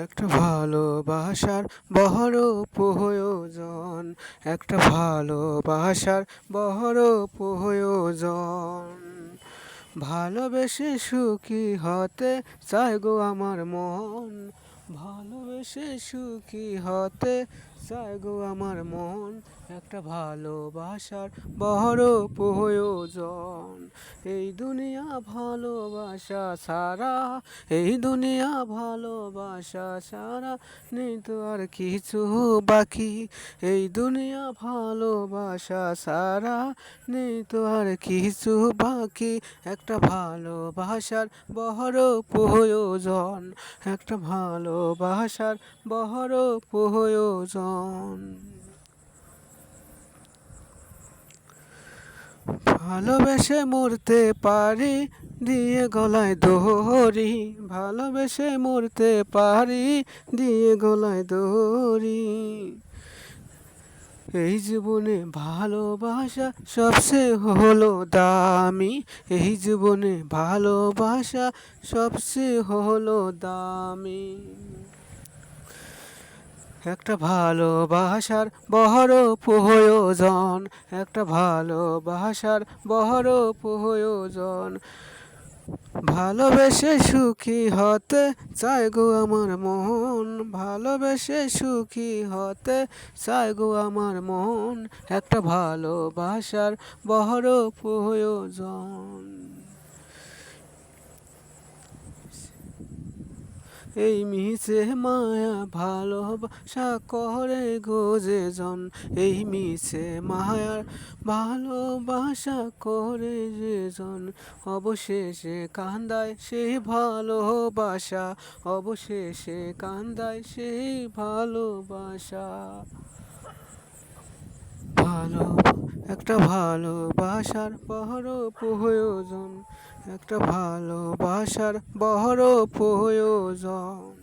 একটা ভালোবাসার বড় প্রয়োজন, একটা ভালোবাসার বড় প্রয়োজন। ভালোবেসে সুখী হতে চায় গো আমার মন, ভালোবেসে সুখী হতে চায় গো আমার মন। একটা ভালোবাসার বড় প্রয়োজন। এই দুনিয়া ভালোবাসা ছাড়া, এই দুনিয়া ভালোবাসা ছাড়া নেই তো আর কিছু বাকি। এই দুনিয়া ভালোবাসা ছাড়া নেই তো আর কিছু বাকি। একটা ভালোবাসার বড় প্রয়োজন, একটা ভালোবাসার বড় প্রয়োজন। ভালোবেসে মরতে পারি দিয়ে গলায় দড়ি, ভালোবেসে মরতে পারি দিয়ে গলায় দড়ি। এই জীবনে ভালোবাসা সবচেয়ে হলো দামি, এই জীবনে ভালোবাসা সবচেয়ে হলো দামি। একটা ভালোবাসার বড় প্রয়োজন, একটা ভালোবাসার বড় প্রয়োজন। ভালোবেসে সুখী হতে চায় গো আমার মন, ভালোবেসে সুখী হতে চায় গো আমার মন। একটা ভালোবাসার বড় প্রয়োজন। এই মিছে মায়া ভালোবাসা করে গো যেজন, এই মিছে মায়ার ভালোবাসা করে যেজন। অবশেষে কান্দায় সেই ভালোবাসা, অবশেষে কান্দায় সেই ভালোবাসা। ভালো একটা ভালোবাসার বড় প্রয়োজন, একটা ভালোবাসার বড় প্রয়োজন।